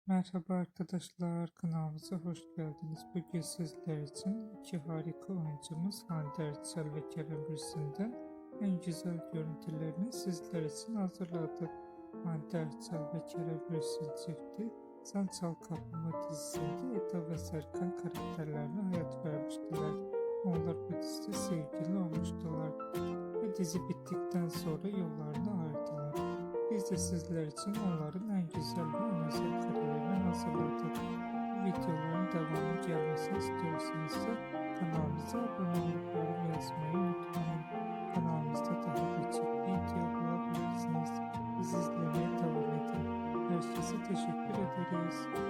Merhaba arkadaşlar, kanalımıza hoş geldiniz. Bugün sizler için iki harika oyuncumuz Hande Erçel ve Kerem Bürsin'den en güzel görüntülerini sizler için hazırladık. Hande Erçel ve Kerem Bürsin çifti Sen Çal Kapımı dizisinde Eda ve Serkan karakterlerine hayat vermiştiler. Onlar bu dizide sevgili olmuştular ve dizi bittikten sonra yollarını ayırdılar. Biz de sizler için onların en güzel ve en özel karelerini hazırladık. Bu videoların devamı gelmesini istiyorsanız da kanalımıza abone olup yorum yazmayı unutmayın. Kanalımızda daha birçok video bulabilirsiniz. Bizi izlemeye devam edin. Herkese teşekkür ederiz.